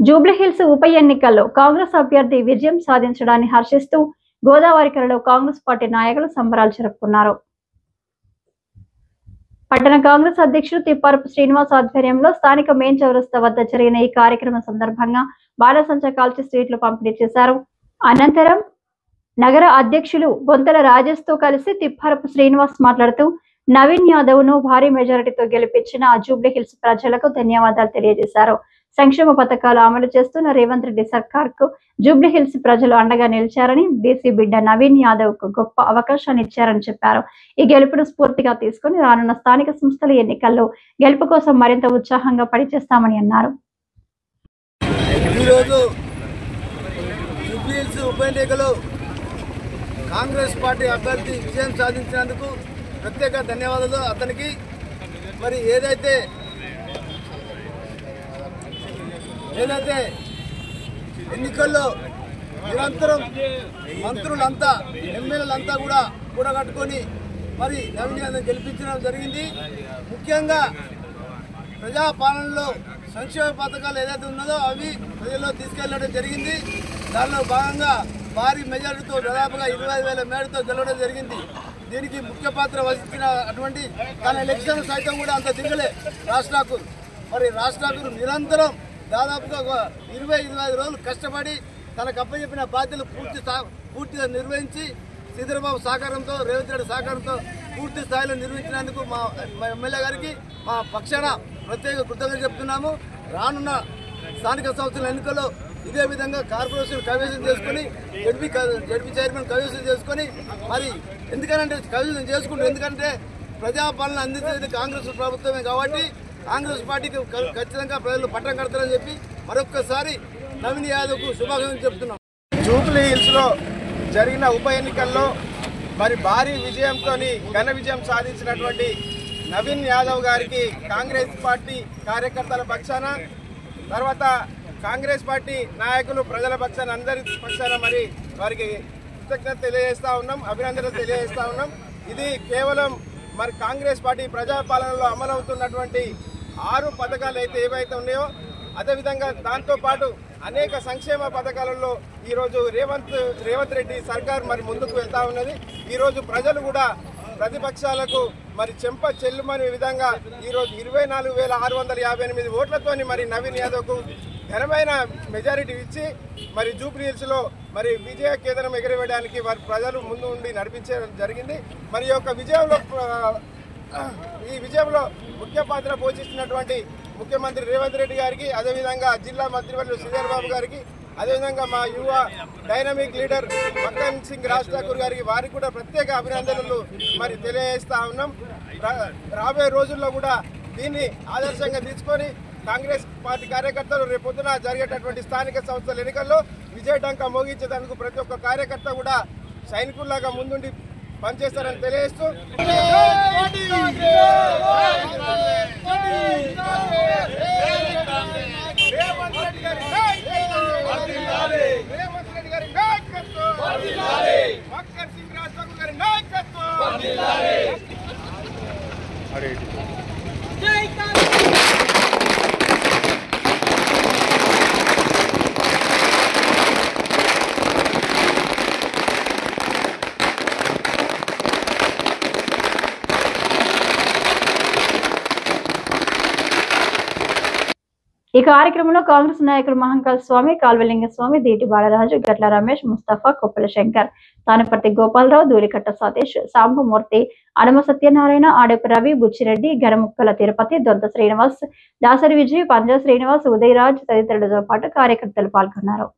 జూబ్లీహిల్స్ ఉప ఎన్నికల్లో కాంగ్రెస్ అభ్యర్థి విజయం సాధించడాన్ని హర్షిస్తూ గోదావరికరలో కాంగ్రెస్ పార్టీ నాయకులు సంబరాలు జరుపుకున్నారు. పట్టణ కాంగ్రెస్ అధ్యక్షుడు తిప్పారపు శ్రీనివాస్ ఆధ్వర్యంలో స్థానిక మెయిన్ చౌరస్తా వద్ద జరిగిన ఈ కార్యక్రమం సందర్భంగా బాణసంచా కాల్చి స్వీట్లు పంపిణీ చేశారు. అనంతరం నగర అధ్యక్షులు బొంతల రాజేష్ తో కలిసి తిప్పారపు శ్రీనివాస్ మాట్లాడుతూ నవీన్ యాదవ్ ను భారీ మెజారిటీతో గెలిపించిన జూబ్లీహిల్స్ ప్రజలకు ధన్యవాదాలు తెలియజేశారు. సంక్షేమ పథకాలు అమలు చేస్తున్న రేవంత్ రెడ్డి సర్కార్ కు జూబ్లీహిల్స్ ప్రజలు అండగా నిలిచారని, బీసీ బిడ్డ నవీన్ యాదవ్ కు గొప్ప అవకాశాన్ని ఇచ్చారని చెప్పారు. ఈ గెలుపును స్ఫూర్తిగా తీసుకుని రానున్న స్థానిక సంస్థల ఎన్నికల్లో గెలుపు కోసం మరింత ఉత్సాహంగా పనిచేస్తామని అన్నారు. కాంగ్రెస్ పార్టీ అభ్యర్థి విజయం సాధించినందుకు ప్రత్యేక ధన్యవాదాలు అతనికి. మరి ఏదైతే ఎన్నికల్లో నిరంతరం మంత్రులంతా ఎమ్మెల్యేలంతా కూడా కూడగట్టుకొని మరి నవీన్ యాదవ్ గెలిపించడం జరిగింది. ముఖ్యంగా ప్రజాపాలనలో సంక్షేమ పథకాలు ఏదైతే ఉన్నదో అవి ప్రజల్లో తీసుకెళ్లడం జరిగింది. దానిలో భాగంగా భారీ మెజారిటీతో దాదాపుగా 25,000 మేరతో గెలవడం జరిగింది. దీనికి ముఖ్య పాత్ర వహించిన అటువంటి తన ఎలక్షన్ సైతం కూడా అంత దిగలే రాష్ట్రకు. మరి రాష్ట్రకు నిరంతరం దాదాపుగా 20-25 రోజులు కష్టపడి తనకు అప్పచెప్పిన బాధ్యతలు పూర్తిగా నిర్వహించి శ్రీధరబాబు సహకారంతో, రేవంత్ రెడ్డి సహకారంతో పూర్తి స్థాయిలో నిర్వహించినందుకు మా ఎమ్మెల్యే గారికి మా పక్షాన ప్రత్యేక కృతజ్ఞతలు చెప్తున్నాము. రానున్న స్థానిక సంస్థల ఎన్నికల్లో ఇదే విధంగా కార్పొరేషన్ కైవసం చేసుకుని జడ్పీ చైర్మన్ కైవసం చేసుకొని మరి కైవసం చేసుకుంటారు. ఎందుకంటే ప్రజాపాలన అందించేది కాంగ్రెస్ ప్రభుత్వమే కాబట్టి కాంగ్రెస్ పార్టీకి ఖచ్చితంగా ప్రజలు పట్టం కడతారని చెప్పి మరొక్కసారి నవీన్ యాదవ్కు శుభాకాంక్షలు చెప్తున్నాం. జూబ్లీహిల్స్లో జరిగిన ఉప ఎన్నికల్లో మరి భారీ విజయంతో ఘన విజయం సాధించినటువంటి నవీన్ యాదవ్ గారికి కాంగ్రెస్ పార్టీ కార్యకర్తల పక్షాన, తర్వాత కాంగ్రెస్ పార్టీ నాయకులు, ప్రజల పక్షాన, అందరి పక్షాన మరి వారికి కృతజ్ఞత తెలియజేస్తా ఉన్నాం, అభినందనలు తెలియజేస్తా ఉన్నాం. ఇది కేవలం మరి కాంగ్రెస్ పార్టీ ప్రజాపాలనలో అమలవుతున్నటువంటి 6 పథకాలు అయితే ఏవైతే ఉన్నాయో అదేవిధంగా దాంతోపాటు అనేక సంక్షేమ పథకాలలో ఈరోజు రేవంత్ రెడ్డి సర్కార్ మరి ముందుకు వెళ్తా ఉన్నది. ఈరోజు ప్రజలు కూడా ప్రతిపక్షాలకు మరి చెంప చెల్లుమనే విధంగా ఈరోజు 24,658 ఓట్లతోని మరి నవీన్ యాదవ్కు ఘనమైన మెజారిటీ ఇచ్చి మరి జూబ్లీహిల్స్లో మరి విజయ కేంద్రం ఎగరవేయడానికి వారి ప్రజలు ముందు ఉండి నడిపించడం జరిగింది. మరి ఈ విజయంలో ముఖ్య పాత్ర పోషిస్తున్నటువంటి ముఖ్యమంత్రి రేవంత్ రెడ్డి గారికి, అదేవిధంగా జిల్లా మంత్రివర్యులు శ్రీధరబాబు గారికి, అదేవిధంగా మా యువ డైనమిక్ లీడర్ మక్కన్ సింగ్ రాజ్ ఠాకూర్ గారికి, వారికి కూడా ప్రత్యేక అభినందనలు మరి తెలియజేస్తా ఉన్నాం. రాబోయే రోజుల్లో కూడా దీన్ని ఆదర్శంగా తీసుకొని కాంగ్రెస్ పార్టీ కార్యకర్తలు రేపొద్దున జరిగేటటువంటి స్థానిక సంస్థల ఎన్నికల్లో విజయడంకా మోగించేందుకు ప్రతి ఒక్క కార్యకర్త కూడా సైనికుల్లాగా ముందుండి పనిచేస్తారని తెలియజేస్తూ ఈ కార్యక్రమంలో కాంగ్రెస్ నాయకులు మహంకాళ స్వామి, కాల్వలింగ స్వామి, దీటి బాలరాజు, గట్ల రమేష్, ముస్తఫా, కొప్పల శంకర్, తానపర్తి గోపాలరావు, దూలికట్ట సతీష్, సాంబమూర్తి, అనుమ సత్యనారాయణ, ఆడపు రవి, బుచ్చిరెడ్డి, గరముక్కల తిరుపతి, దొంత శ్రీనివాస్, దాసరి విజయ్, పంజా శ్రీనివాస్, ఉదయరాజ్ తదితరులతో పాటు కార్యకర్తలు పాల్గొన్నారు.